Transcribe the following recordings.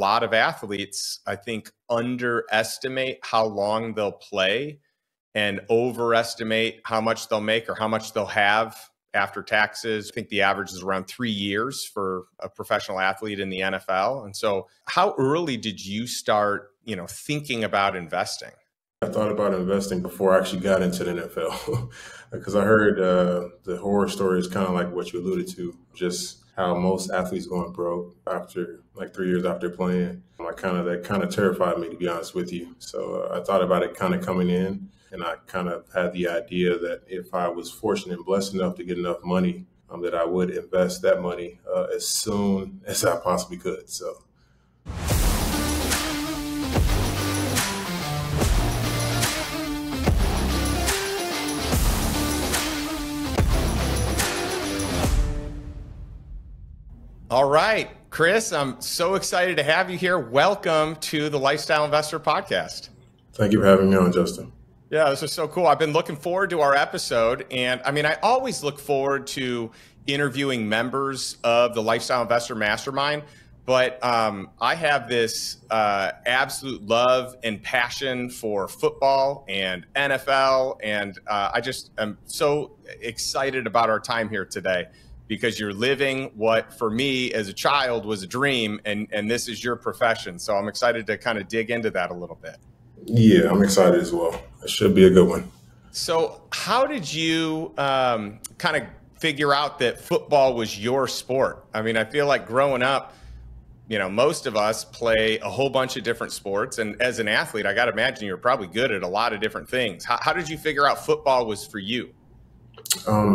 lot of athletes, I think, underestimate how long they'll play and overestimate how much they'll make or how much they'll have after taxes. I think the average is around 3 years for a professional athlete in the NFL. And so how early did you start, thinking about investing? I thought about investing before I actually got into the NFL because I heard the horror stories, kind of like what you alluded to, just how most athletes going broke after like 3 years after playing. That kind of terrified me, to be honest with you. So I thought about it kind of coming in, and I kind of had the idea that if I was fortunate and blessed enough to get enough money, that I would invest that money as soon as I possibly could. So. All right, Chris, I'm so excited to have you here. Welcome to the Lifestyle Investor Podcast. Thank you for having me on, Justin. Yeah, this is so cool. I've been looking forward to our episode. And I always look forward to interviewing members of the Lifestyle Investor Mastermind. But I have this absolute love and passion for football and NFL. And I just am so excited about our time here today, because you're living what for me as a child was a dream, and this is your profession. So I'm excited to kind of dig into that a little bit. Yeah, I'm excited as well. It should be a good one. So how did you kind of figure out that football was your sport? I feel like growing up, most of us play a whole bunch of different sports. And as an athlete, I got to imagine you're probably good at a lot of different things. How did you figure out football was for you?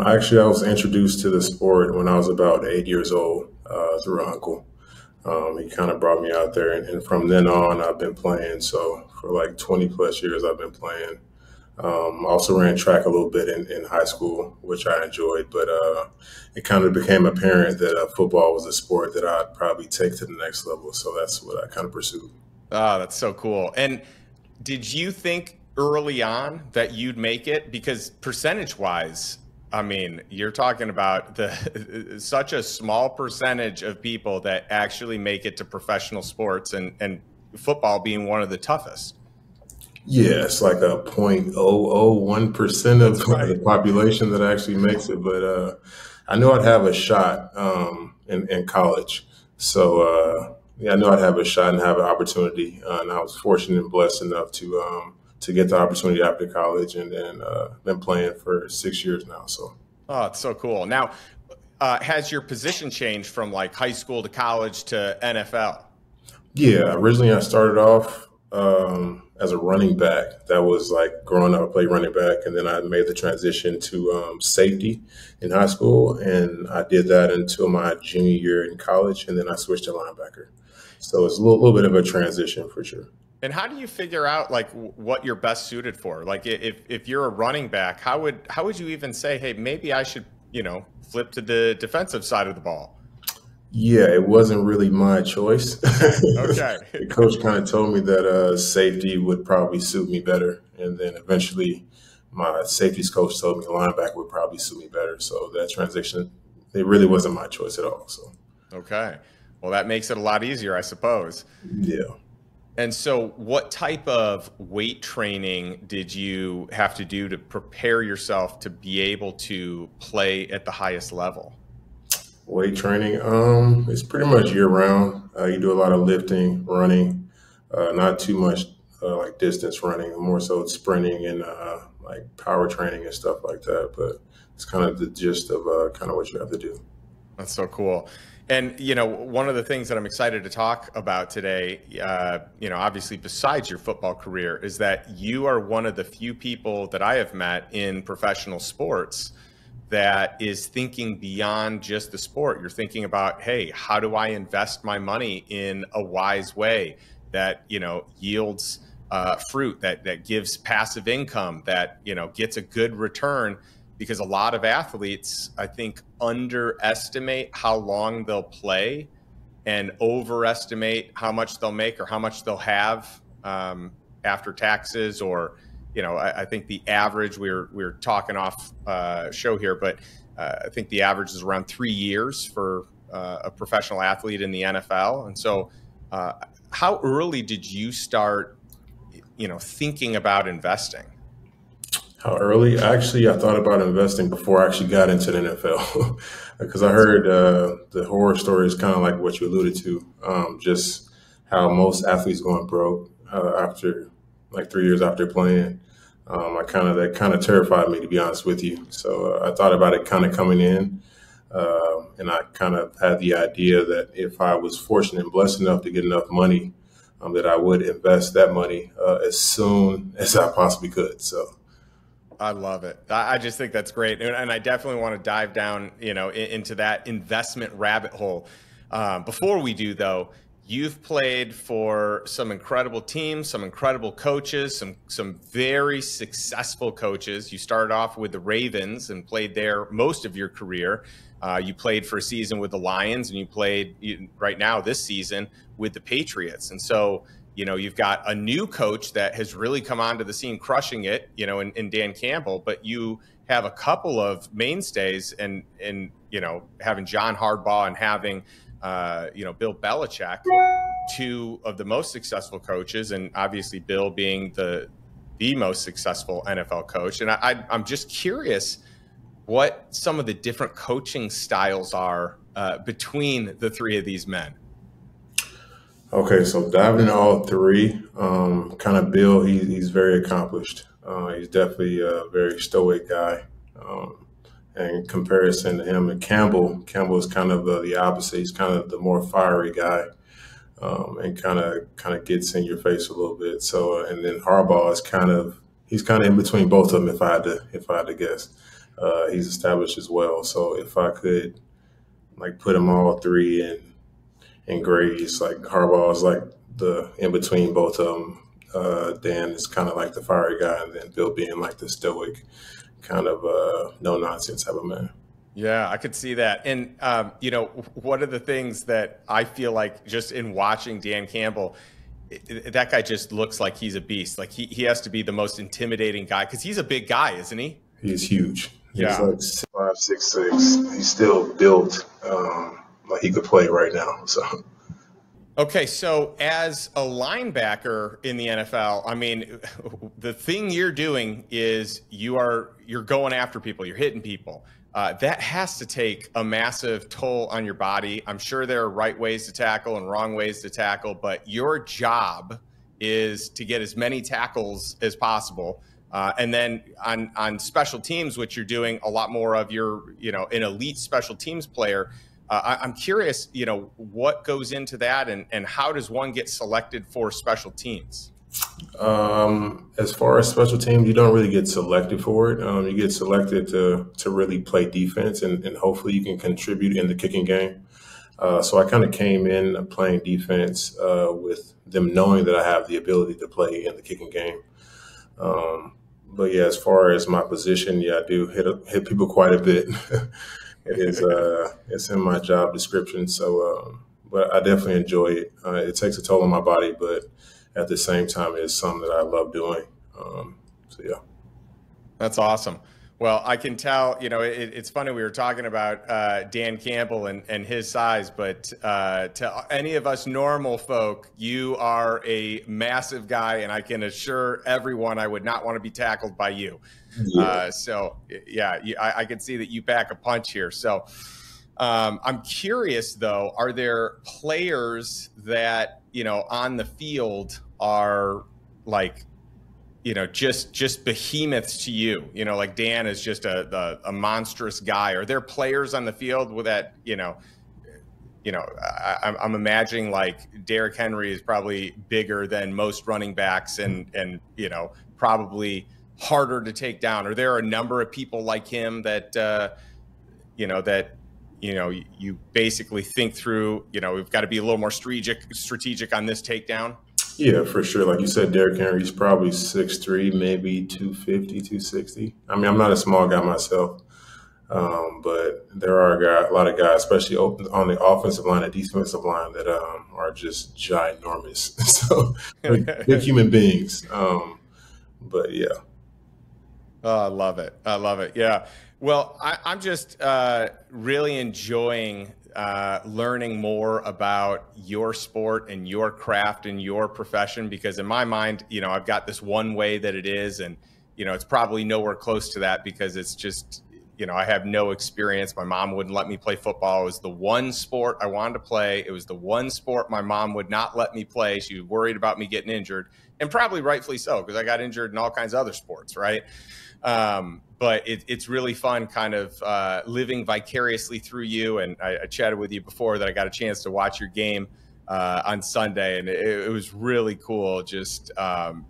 Actually, I was introduced to the sport when I was about 8 years old through an uncle. He kind of brought me out there, and from then on, I've been playing. So for like 20 plus years, I've been playing. I also ran track a little bit in high school, which I enjoyed, but it kind of became apparent that football was a sport that I'd probably take to the next level. So that's what I kind of pursued. Oh, that's so cool. And did you think early on that you'd make it? Because percentage-wise, you're talking about such a small percentage of people that actually make it to professional sports, and football being one of the toughest. Yeah, it's like a 0.001% of the population that actually makes it. But I knew I'd have a shot in college. So I knew I'd have a shot and have an opportunity. And I was fortunate and blessed enough to get the opportunity after college, and then been playing for 6 years now. So. Oh, it's so cool. Now, has your position changed from like high school to college to NFL? Yeah, originally I started off as a running back. That was like growing up, I played running back, and then I made the transition to safety in high school, and I did that until my junior year in college, and then I switched to linebacker. So it's a little bit of a transition for sure. And how do you figure out like what you're best suited for? Like if you're a running back, how would you even say, hey, maybe I should, flip to the defensive side of the ball? Yeah, it wasn't really my choice. Okay. The coach kind of told me that safety would probably suit me better. And then eventually my safeties coach told me linebacker would probably suit me better. So that transition, it really wasn't my choice at all. So. Okay. Well, that makes it a lot easier, I suppose. Yeah. And so what type of weight training did you have to do to prepare yourself to be able to play at the highest level? Weight training, it's pretty much year round. You do a lot of lifting, running, not too much like distance running, more so sprinting and like power training and stuff like that. But it's kind of the gist of kind of what you have to do. That's so cool. And, one of the things that I'm excited to talk about today, obviously besides your football career, is that you are one of the few people that I have met in professional sports that is thinking beyond just the sport. You're thinking about, hey, how do I invest my money in a wise way that, yields fruit, that gives passive income, that, gets a good return? Because a lot of athletes, I think, underestimate how long they'll play and overestimate how much they'll make or how much they'll have after taxes. Or, I think the average, we're talking off show here, but I think the average is around 3 years for a professional athlete in the NFL. And so how early did you start, thinking about investing? How early? Actually, I thought about investing before I actually got into the NFL because I heard the horror stories, kind of like what you alluded to, just how most athletes going broke after like 3 years after playing. That kind of terrified me, to be honest with you. So I thought about it kind of coming in, and I kind of had the idea that if I was fortunate and blessed enough to get enough money, that I would invest that money as soon as I possibly could. So. I love it. I just think that's great. And I definitely want to dive down, into that investment rabbit hole. Before we do, though, you've played for some incredible teams, some incredible coaches, some very successful coaches. You started off with the Ravens and played there most of your career. You played for a season with the Lions, and you played right now this season with the Patriots. And so, you've got a new coach that has really come onto the scene, crushing it, in Dan Campbell, but you have a couple of mainstays and having John Harbaugh and having, Bill Belichick, two of the most successful coaches, and obviously Bill being the most successful NFL coach. And I'm just curious what some of the different coaching styles are between the three of these men. Okay, so diving into all three, kind of Bill, he's very accomplished. He's definitely a very stoic guy. And in comparison to him and Campbell is kind of the opposite. He's kind of the more fiery guy, and kind of gets in your face a little bit. So, and then Harbaugh is he's kind of in between both of them. If I had to guess, he's established as well. So if I could like put them all three in grades, like Harbaugh is like the in between both of them. Dan is kind of like the fiery guy, and then Bill being like the stoic, kind of no nonsense type of man. Yeah, I could see that. And, one of the things that I feel like just in watching Dan Campbell, that guy just looks like he's a beast. Like he has to be the most intimidating guy because he's a big guy, isn't he? He's huge. Yeah. He's like 5'6", 6'6". He's still built like he could play right now. So. Okay, so as a linebacker in the NFL, I mean, the thing you're doing is you're going after people, you're hitting people. That has to take a massive toll on your body. I'm sure there are right ways to tackle and wrong ways to tackle, but your job is to get as many tackles as possible. And then on special teams, which you're doing a lot more of, you're, an elite special teams player. I'm curious, what goes into that and how does one get selected for special teams? As far as special teams, you don't really get selected for it. You get selected to really play defense and hopefully you can contribute in the kicking game. So I kind of came in playing defense with them knowing that I have the ability to play in the kicking game. But yeah, as far as my position, yeah, I do hit people quite a bit. It's in my job description. So, but I definitely enjoy it. It takes a toll on my body, but at the same time, it's something that I love doing. So yeah. That's awesome. Well, I can tell, it's funny. We were talking about Dan Campbell and his size, but to any of us normal folk, you are a massive guy, and I can assure everyone I would not want to be tackled by you. Yeah. I can see that you pack a punch here. So I'm curious, though, are there players that, on the field are like, just behemoths to you, like Dan is just a monstrous guy. Are there players on the field with that, I'm imagining like Derrick Henry is probably bigger than most running backs and probably harder to take down. Are there a number of people like him that, you basically think through, we've got to be a little more strategic on this takedown? Yeah, for sure. Like you said, Derrick Henry's probably 6'3", maybe 250, 260. I mean, I'm not a small guy myself, but there are a lot of guys, especially on the offensive line and defensive line, that are just ginormous. So big human beings. But yeah. Oh, I love it. I love it. Yeah. Well, I'm just really enjoying learning more about your sport and your craft and your profession? Because in my mind, I've got this one way that it is, and it's probably nowhere close to that because it's just, I have no experience. My mom wouldn't let me play football. It was the one sport I wanted to play. It was the one sport my mom would not let me play. She was worried about me getting injured, and probably rightfully so, because I got injured in all kinds of other sports, right? But it's really fun kind of living vicariously through you. And I chatted with you before that I got a chance to watch your game on Sunday, and it was really cool just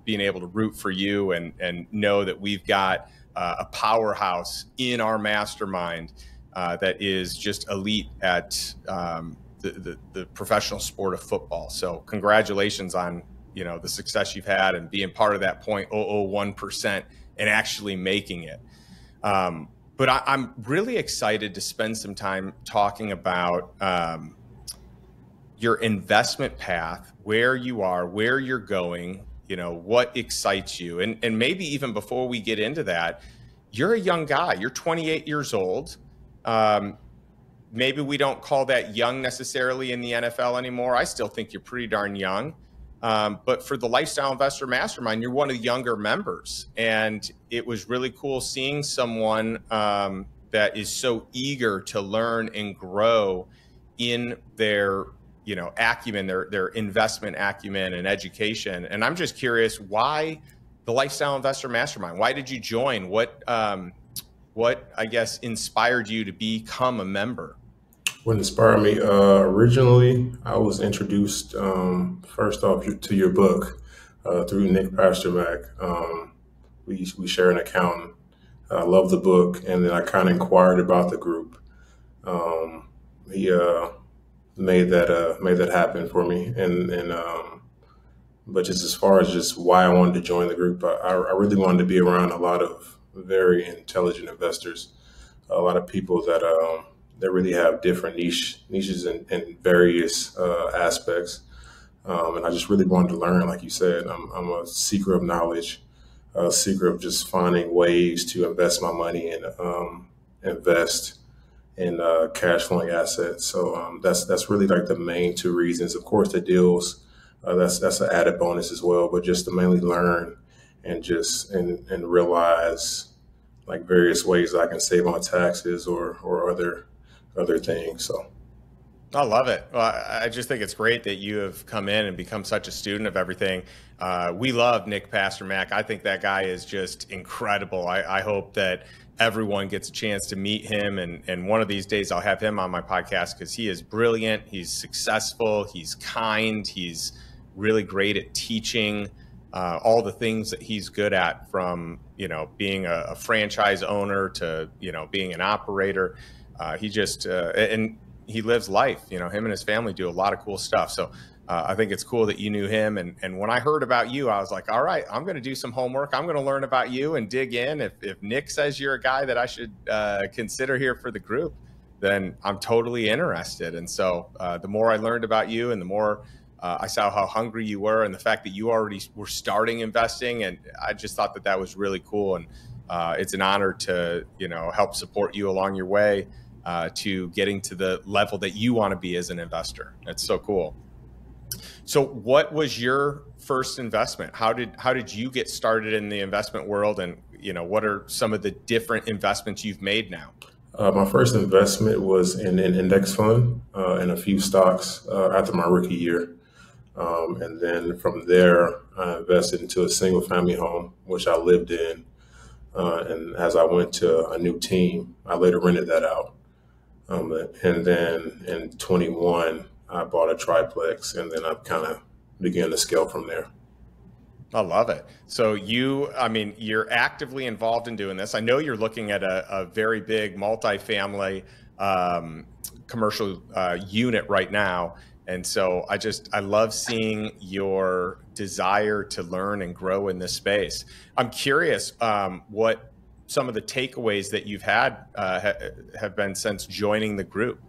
being able to root for you and know that we've got a powerhouse in our mastermind that is just elite at the professional sport of football. So congratulations on the success you've had and being part of that 0.001% and actually making it. But I'm really excited to spend some time talking about your investment path, where you are, where you're going, what excites you. And maybe even before we get into that, you're a young guy, you're 28 years old. Maybe we don't call that young necessarily in the NFL anymore. I still think you're pretty darn young. But for the Lifestyle Investor Mastermind, you're one of the younger members. And it was really cool seeing someone that is so eager to learn and grow in their acumen, their investment acumen and education. And I'm just curious, why the Lifestyle Investor Mastermind? Why did you join? What I guess inspired you to become a member? What inspired me? Originally, I was introduced first off to your book through Nick Pasternak. We share an account. I love the book, and then I kind of inquired about the group. He made that happen for me, and but just as far as just why I wanted to join the group, I really wanted to be around a lot of very intelligent investors, a lot of people that really have different niches in various aspects, and I just really wanted to learn. Like you said, I'm a seeker of knowledge, a seeker of just finding ways to invest my money and invest in cash flowing assets. So that's really like the main two reasons. Of course, the deals, that's an added bonus as well, but just to mainly learn and just and realize like various ways I can save on taxes or other things. So I love it. Well, I just think it's great that you have come in and become such a student of everything. We love Nick Pasternak. I think that guy is just incredible. I hope that everyone gets a chance to meet him. And one of these days I'll have him on my podcast because he is brilliant. He's successful. He's kind. He's really great at teaching all the things that he's good at, from, being a franchise owner to, being an operator. He just, and he lives life, him and his family do a lot of cool stuff. So I think it's cool that you knew him. And when I heard about you, I was like, all right, I'm going to do some homework. I'm going to learn about you and dig in. If Nick says you're a guy that I should consider here for the group, then I'm totally interested. And so the more I learned about you and the more I saw how hungry you were and the fact that you already were starting investing, and I just thought that was really cool. And it's an honor to, help support you along your way to getting to the level that you want to be as an investor. That's so cool. So what was your first investment? How did you get started in the investment world? And, what are some of the different investments you've made now? My first investment was in an index fund and a few stocks after my rookie year. And then from there, I invested into a single family home, which I lived in. And as I went to a new team, I later rented that out. And then in 21, I bought a triplex, and then I kind of began to scale from there. I love it. So you're actively involved in doing this. I know you're looking at a very big multifamily commercial unit right now. And so I love seeing your desire to learn and grow in this space. I'm curious what some of the takeaways that you've had have been since joining the group.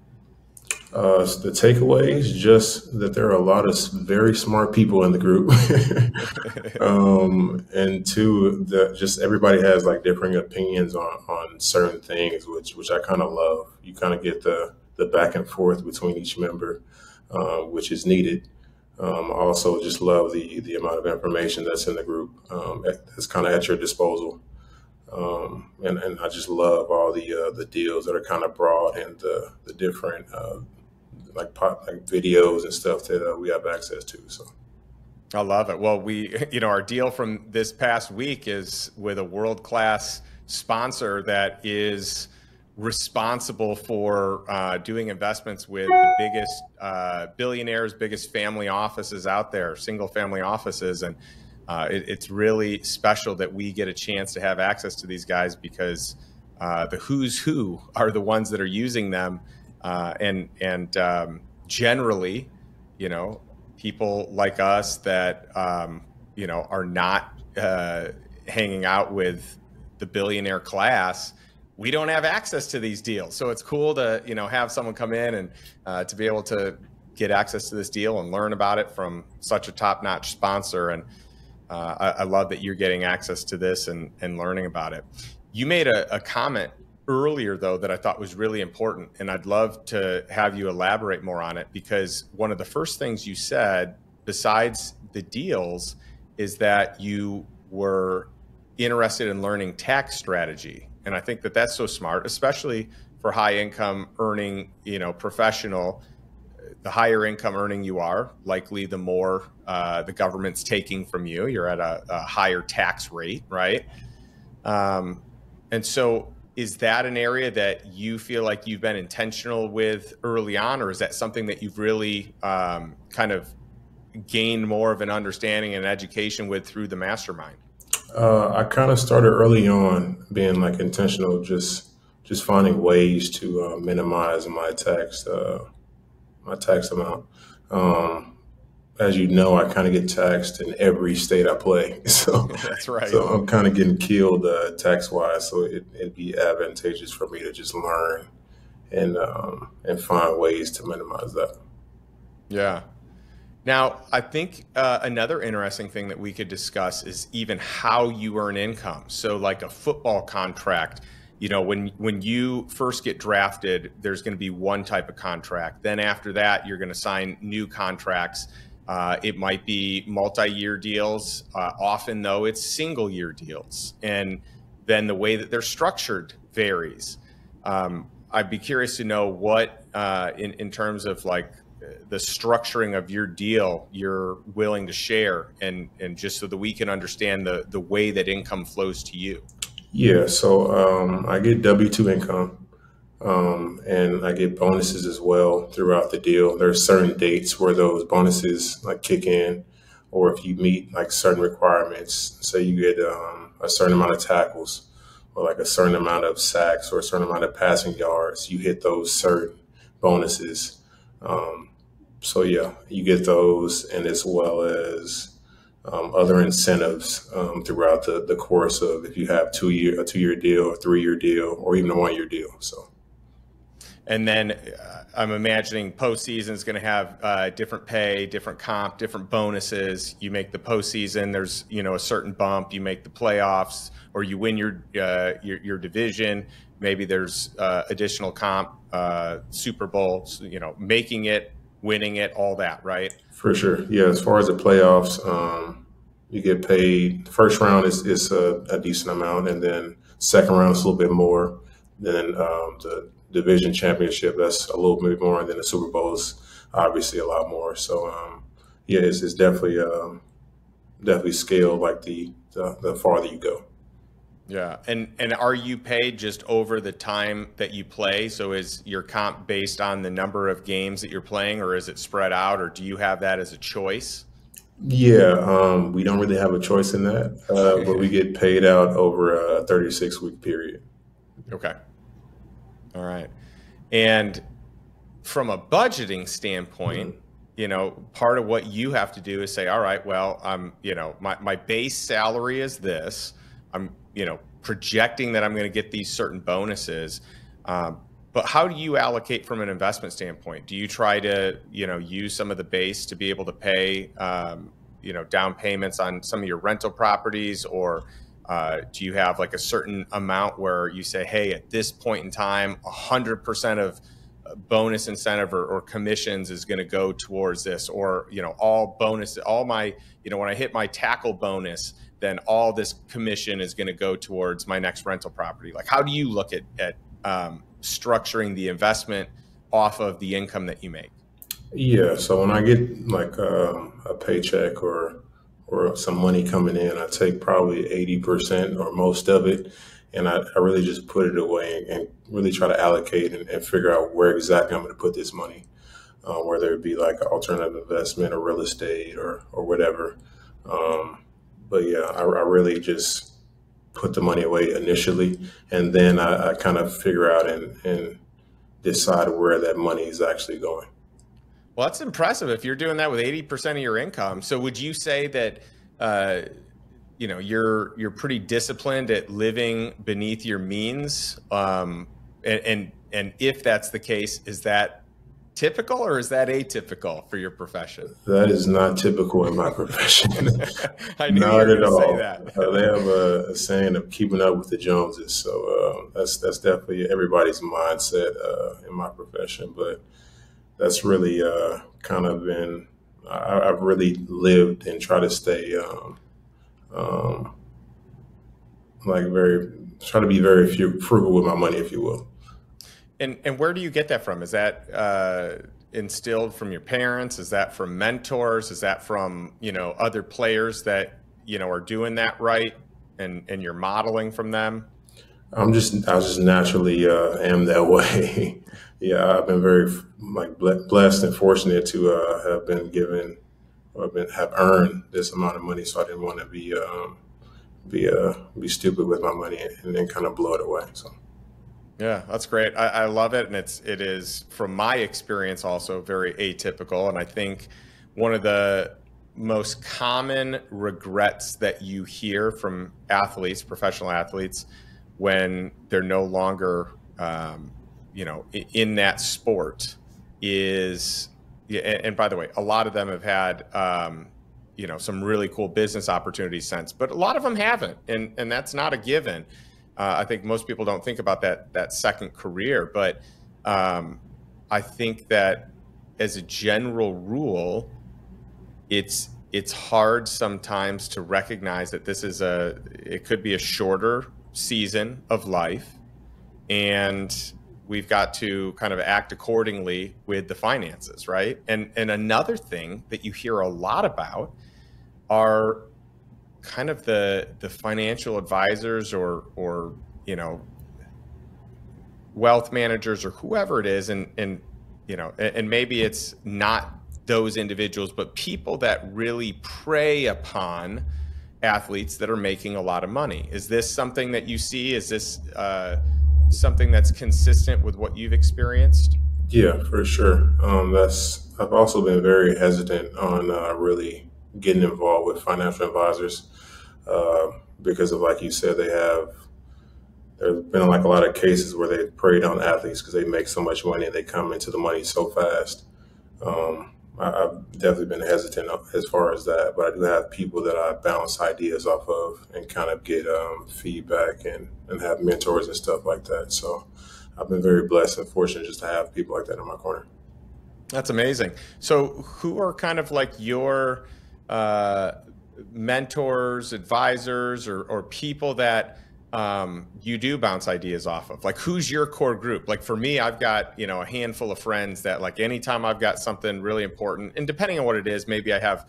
The takeaways, just that there are a lot of very smart people in the group. And two, that just everybody has like differing opinions on certain things, which I kind of love. You kind of get the the back and forth between each member, which is needed. I also just love the amount of information that's in the group, that's kind of at your disposal. And I just love all the deals that are kind of broad, and the different like videos and stuff that we have access to. So I love it. Well, our deal from this past week is with a world-class sponsor that is responsible for doing investments with the biggest billionaires, biggest family offices out there, single family offices. And it's really special that we get a chance to have access to these guys, because the who's who are the ones that are using them. And generally, people like us that, are not hanging out with the billionaire class, we don't have access to these deals. So it's cool to, have someone come in and to be able to get access to this deal and learn about it from such a top-notch sponsor. And I love that you're getting access to this and learning about it. You made a comment earlier, though, that I thought was really important, and I'd love to have you elaborate more on it, because one of the first things you said, besides the deals, is that you were interested in learning tax strategy. And I think that that's so smart, especially for high income earning, professional. The higher income earning you are, likely the more the government's taking from you. You're at a higher tax rate, right? And so is that an area that you feel like you've been intentional with early on, or is that something that you've really kind of gained more of an understanding and education with through the mastermind? I kind of started early on being like intentional, just finding ways to minimize my tax amount. As you know, I kind of get taxed in every state I play. So that's right. So I'm kind of getting killed tax wise. So it'd be advantageous for me to just learn and find ways to minimize that. Yeah. Now, I think another interesting thing that we could discuss is even how you earn income. So like a football contract, when you first get drafted, there's going to be one type of contract. Then after that, you're going to sign new contracts. It might be multi-year deals. Often, though, it's single-year deals. And then the way that they're structured varies. I'd be curious to know what, in terms of like the structuring of your deal, you're willing to share, and just so that we can understand the way that income flows to you. Yeah, so I get W-2 income. And I get bonuses as well throughout the deal. There's certain dates where those bonuses like kick in, or if you meet like certain requirements, say you get a certain amount of tackles, or like a certain amount of sacks, or a certain amount of passing yards, you hit those certain bonuses. So yeah, you get those, and as well as other incentives throughout the course of, if you have a 2-year deal, a 3-year deal, or even a 1-year deal. So. And then I'm imagining postseason is going to have different pay, different comp, different bonuses. You make the postseason, there's a certain bump. You make the playoffs, or you win your division. Maybe there's additional comp, Super Bowl. Making it, winning it, all that, right? For sure, yeah. As far as the playoffs, you get paid. The first round is a decent amount, and then second round is a little bit more. Then the division championship, that's a little bit more, and then the Super Bowl is obviously a lot more. So yeah, it's definitely scaled like the farther you go. Yeah, and are you paid just over the time that you play? So is your comp based on the number of games that you're playing, or is it spread out, or do you have that as a choice? Yeah, we don't really have a choice in that, but we get paid out over a 36-week period. Okay. All right. And from a budgeting standpoint, part of what you have to do is say, all right, well, my base salary is this. I'm, projecting that I'm going to get these certain bonuses. But how do you allocate from an investment standpoint? Do you try to, use some of the base to be able to pay, down payments on some of your rental properties, or do you have like a certain amount where you say, hey, at this point in time, 100% bonus incentive or commissions is going to go towards this, or, all bonus, all my, when I hit my tackle bonus, then all this commission is going to go towards my next rental property. Like, how do you look at structuring the investment off of the income that you make? Yeah. So when I get like a paycheck or some money coming in, I take probably 80% or most of it, and I really just put it away and really try to allocate and figure out where exactly I'm going to put this money, whether it be like an alternative investment or real estate or whatever. But yeah, I really just put the money away initially, and then I kind of figure out and decide where that money is actually going. Well, that's impressive if you're doing that with 80% of your income. So would you say that, you're pretty disciplined at living beneath your means? And if that's the case, is that typical or is that atypical for your profession? That is not typical in my profession. I knew you were going to say that. They have a saying of keeping up with the Joneses. So that's definitely everybody's mindset in my profession. But that's really kind of been, I've really lived and try to stay try to be very frugal with my money, if you will. And where do you get that from? Is that instilled from your parents? Is that from mentors? Is that from, other players that, are doing that right and you're modeling from them? I just naturally am that way. Yeah, I've been very blessed and fortunate to have been given or have earned this amount of money. So I didn't want to be stupid with my money and then kind of blow it away. So. Yeah, that's great. I love it. And it is, from my experience, also very atypical. And I think one of the most common regrets that you hear from athletes, professional athletes, when they're no longer, in that sport is, and by the way, a lot of them have had, some really cool business opportunities since, but a lot of them haven't. And that's not a given. I think most people don't think about that second career, but I think that as a general rule, it's hard sometimes to recognize that it could be a shorter season of life, and we've got to kind of act accordingly with the finances, right? And another thing that you hear a lot about are kind of the financial advisors or wealth managers or whoever it is, and maybe it's not those individuals, but people that really prey upon athletes that are making a lot of money. Is this something that you see? Is this something that's consistent with what you've experienced? Yeah, for sure. I've also been very hesitant on really getting involved with financial advisors because of, like you said, there's been like a lot of cases where they preyed on athletes because they make so much money and they come into the money so fast. I've definitely been hesitant as far as that, but I do have people that I bounce ideas off of and kind of get feedback and have mentors and stuff like that. So I've been very blessed and fortunate just to have people like that in my corner. That's amazing. So who are kind of like your mentors, advisors, or people that you do bounce ideas off of? Like, who's your core group? Like for me, I've got, a handful of friends that, like, anytime I've got something really important, and depending on what it is, maybe I have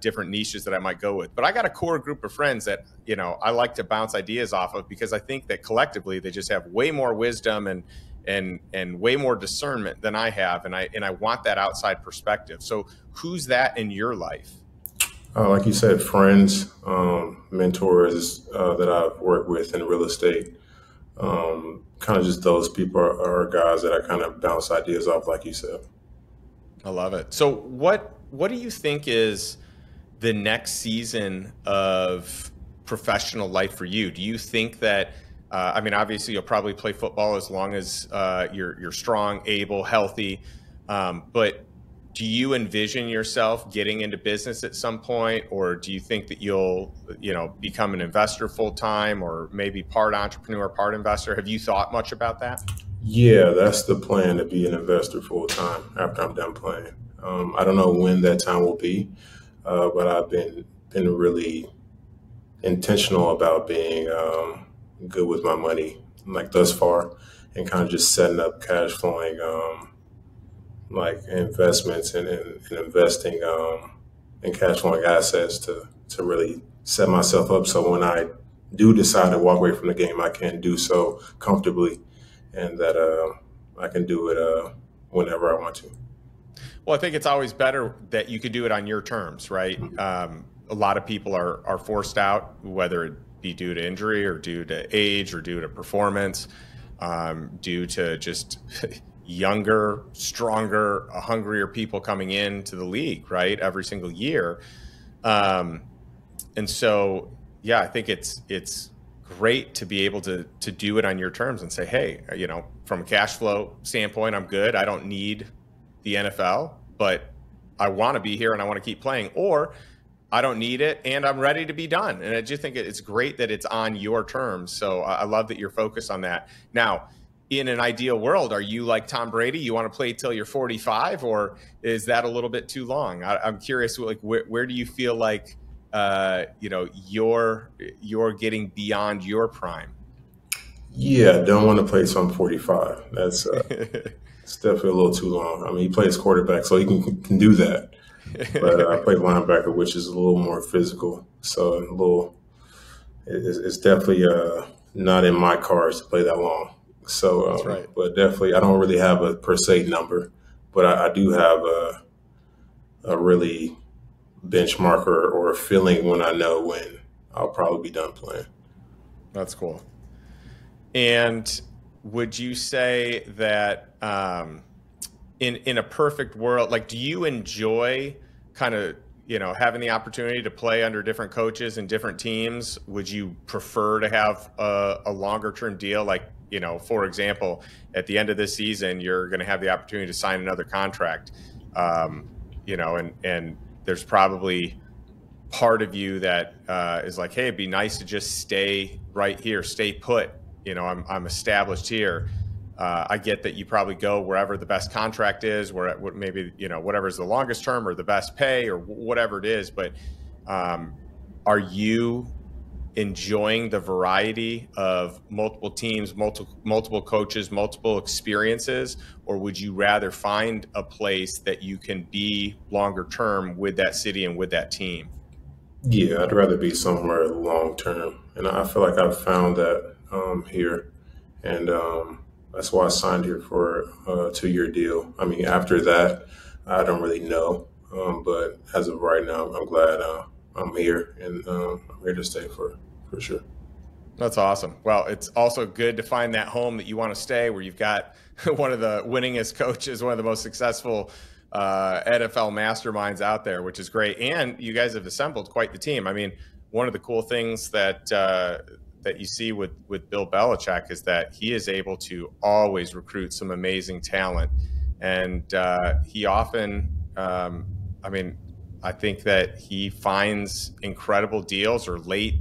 different niches that I might go with, but I got a core group of friends that, I like to bounce ideas off of because I think that collectively they just have way more wisdom and way more discernment than I have. And I want that outside perspective. So who's that in your life? Like you said, friends, mentors that I've worked with in real estate, kind of just those people are guys that I kind of bounce ideas off, like you said. I love it. So what do you think is the next season of professional life for you? Do you think that, obviously you'll probably play football as long as you're strong, able, healthy, but do you envision yourself getting into business at some point, or do you think that you'll, become an investor full time, or maybe part entrepreneur, part investor? Have you thought much about that? Yeah, that's the plan, to be an investor full time after I'm done playing. I don't know when that time will be, but I've been really intentional about being good with my money, like thus far, and kind of just setting up cash flowing like investments and investing in cash flowing assets to really set myself up so when I do decide to walk away from the game, I can do so comfortably, and that I can do it whenever I want to. Well, I think it's always better that you could do it on your terms, right? A lot of people are forced out, whether it be due to injury or due to age or due to performance, due to just younger, stronger, hungrier people coming into the league, right? Every single year. Um, and so, yeah, I think it's great to be able to do it on your terms and say, hey, from a cash flow standpoint, I'm good. I don't need the NFL, but I want to be here and I want to keep playing, or I don't need it and I'm ready to be done. And I just think it's great that it's on your terms. So I love that you're focused on that. Now, in an ideal world, are you like Tom Brady? You want to play till you're 45, or is that a little bit too long? I'm curious, like, where do you feel like, you're getting beyond your prime? Yeah, I don't want to play till I'm 45. That's it's definitely a little too long. I mean, he plays quarterback, so he can do that. But I play linebacker, which is a little more physical. So it's definitely not in my cards to play that long. So, That's right. but definitely, I don't really have a per se number, but I do have a really benchmark or a feeling when I know when I'll probably be done playing. That's cool. And would you say that in a perfect world, like, do you enjoy kind of having the opportunity to play under different coaches and different teams? Would you prefer to have a longer term deal? Like, for example, at the end of this season, you're going to have the opportunity to sign another contract. And there's probably part of you that is like, hey, it'd be nice to just stay right here, stay put. I'm established here. I get that you probably go wherever the best contract is, where maybe, whatever's the longest term or the best pay or whatever it is. But are you enjoying the variety of multiple teams, multiple coaches, multiple experiences, or would you rather find a place that you can be longer term with that city and with that team? Yeah, I'd rather be somewhere long term, and I feel like I've found that here, and that's why I signed here for a 2 year deal. I mean, after that, I don't really know, but as of right now, I'm glad I'm here, and I'm here to stay for sure. That's awesome. Well, it's also good to find that home that you want to stay, where you've got one of the winningest coaches, one of the most successful NFL masterminds out there, which is great. And you guys have assembled quite the team. I mean, one of the cool things that you see with Bill Belichick is that he is able to always recruit some amazing talent, and he often, I mean, I think that he finds incredible deals or late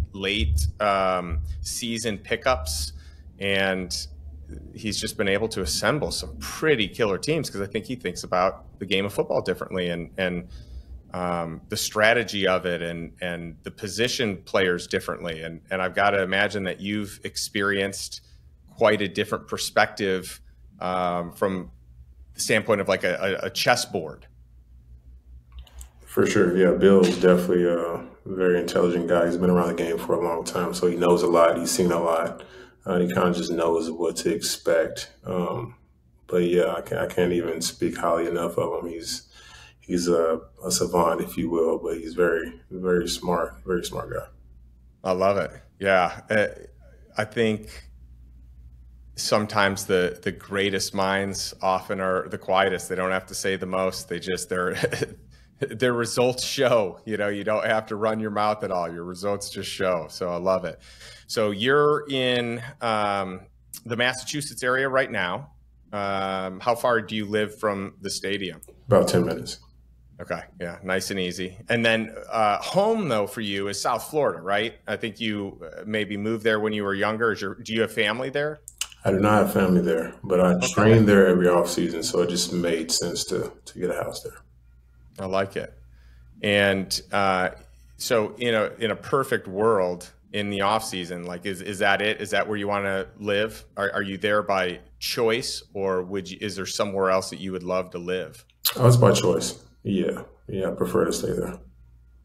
season pickups, and he's just been able to assemble some pretty killer teams because I think he thinks about the game of football differently and the strategy of it and the position players differently. And I've got to imagine that you've experienced quite a different perspective from the standpoint of like a chessboard. For sure, yeah. Bill's definitely a very intelligent guy. He's been around the game for a long time, so he knows a lot. He's seen a lot. He kind of just knows what to expect. But yeah, I can't even speak highly enough of him. He's a savant, if you will, but he's very smart, very smart guy. I love it. Yeah. I think sometimes the greatest minds often are the quietest. They don't have to say the most. They're their results show. You don't have to run your mouth at all. Your results just show. So I love it. So you're in the Massachusetts area right now. How far do you live from the stadium? About 10 minutes. Okay. Yeah. Nice and easy. And then home, though, for you is South Florida, right? I think you maybe moved there when you were younger. Do you have family there? I do not have family there, but I Okay. train there every off season, so it just made sense to get a house there. I like it. And so in a perfect world in the off season, like is that it? Is that where you want to live? Are you there by choice, or is there somewhere else that you would love to live? Oh, it's by choice. Yeah, yeah, I prefer to stay there.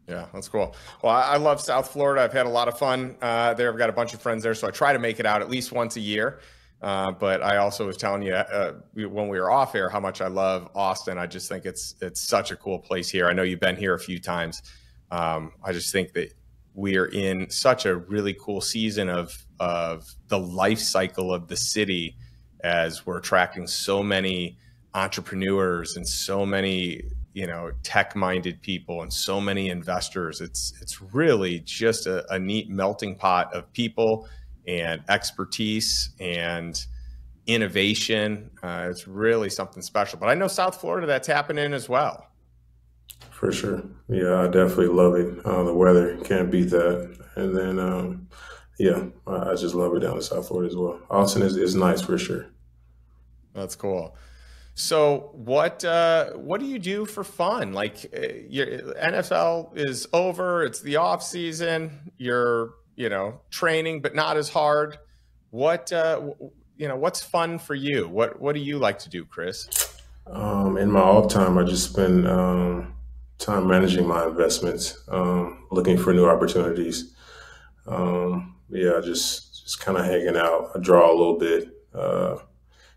Yeah, that's cool. Well, I love South Florida. I've had a lot of fun there. I've got a bunch of friends there, so I try to make it out at least once a year. But I also was telling you when we were off air how much I love Austin. I just think it's such a cool place here. I know you've been here a few times. I just think that we are in such a really cool season of the life cycle of the city, as we're attracting so many entrepreneurs and so many tech-minded people and so many investors. It's really just a neat melting pot of people and expertise and innovation. It's really something special. But I know South Florida, that's happening as well. For sure. Yeah, I definitely love it. The weather can't beat that. And then, yeah, I just love it down in South Florida as well. Austin is nice for sure. That's cool. So what do you do for fun? Like your NFL is over, it's the off season, you're, training but not as hard. What what's fun for you? What do you like to do, Chris? In my off time, I just spend time managing my investments, looking for new opportunities. Yeah, just kind of hanging out. I draw a little bit.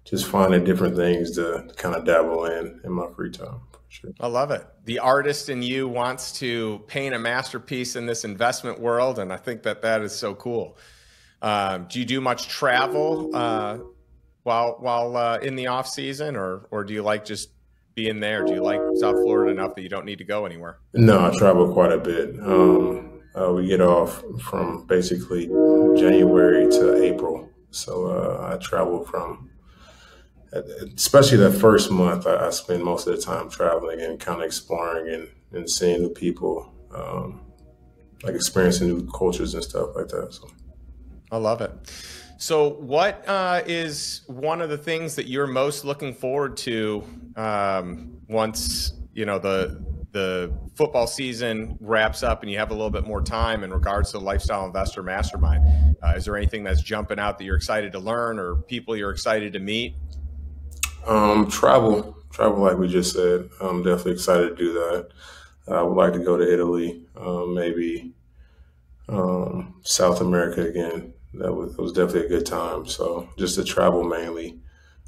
Just finding different things to kind of dabble in my free time. For sure. I love it. The artist in you wants to paint a masterpiece in this investment world, and I think that is so cool. Do you do much travel while in the off season, or do you like just being there? Do you like South Florida enough that you don't need to go anywhere? No, I travel quite a bit. We get off from basically January to April. So I travel from, especially that first month, I spend most of the time traveling and kind of exploring and seeing new people, like experiencing new cultures and stuff like that. So. I love it. So, what is one of the things that you're most looking forward to once the football season wraps up and you have a little bit more time in regards to the Lifestyle Investor Mastermind? Is there anything that's jumping out that you're excited to learn, or people you're excited to meet? Travel, like we just said. I'm definitely excited to do that. I would like to go to Italy, maybe South America again. That was definitely a good time. So just to travel mainly,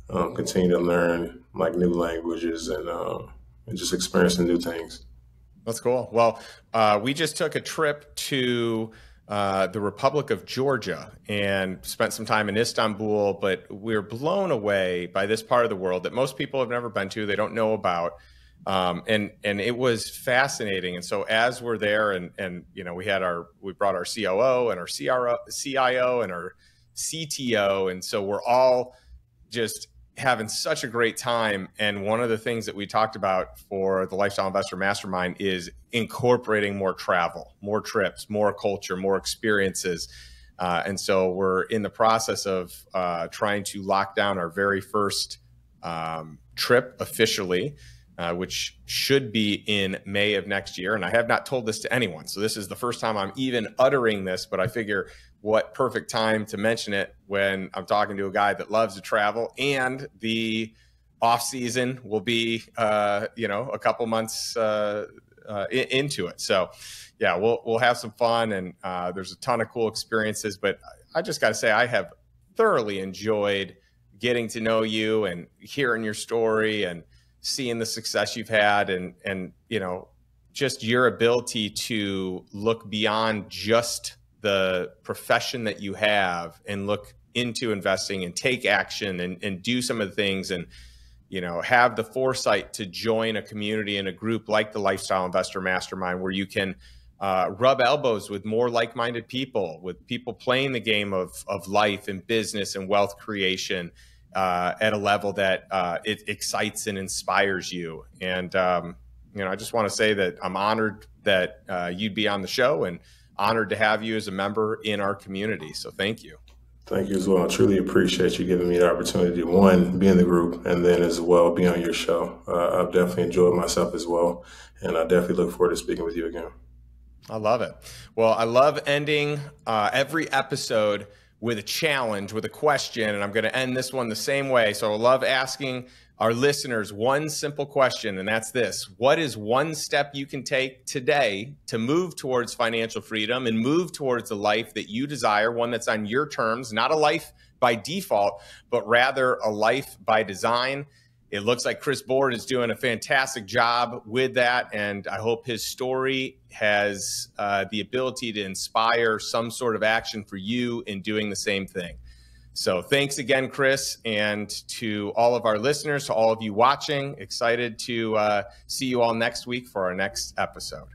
continue to learn like new languages and just experiencing new things. That's cool. Well, we just took a trip to the Republic of Georgia and spent some time in Istanbul, but we're blown away by this part of the world that most people have never been to, they don't know about. And it was fascinating. And so as we're there and we brought our COO and our CIO and our CTO. And so we're all just having such a great time. And one of the things that we talked about for the Lifestyle Investor Mastermind is incorporating more travel, more trips, more culture, more experiences. And so we're in the process of trying to lock down our very first trip officially, which should be in May of next year. And I have not told this to anyone. So this is the first time I'm even uttering this, but I figure what perfect time to mention it when I'm talking to a guy that loves to travel, and the off season will be, a couple months into it. So yeah, we'll have some fun, and there's a ton of cool experiences, but I just got to say, I have thoroughly enjoyed getting to know you and hearing your story and seeing the success you've had, and just your ability to look beyond just the profession that you have and look into investing and take action and do some of the things, and have the foresight to join a community and a group like the Lifestyle Investor Mastermind, where you can rub elbows with more like-minded people, with people playing the game of life and business and wealth creation at a level that it excites and inspires you. And I just want to say that I'm honored that you'd be on the show, and honored to have you as a member in our community. So thank you. Thank you as well. I truly appreciate you giving me the opportunity to, one, be in the group, and then as well be on your show. I've definitely enjoyed myself as well, and I definitely look forward to speaking with you again. I love it. Well, I love ending every episode with a challenge, with a question, and I'm going to end this one the same way. So I love asking our listeners one simple question, and that's this. What is one step you can take today to move towards financial freedom and move towards a life that you desire, one that's on your terms, not a life by default, but rather a life by design? It looks like Chris Board is doing a fantastic job with that, and I hope his story has the ability to inspire some sort of action for you in doing the same thing. So thanks again, Chris, and to all of our listeners, to all of you watching. Excited to see you all next week for our next episode.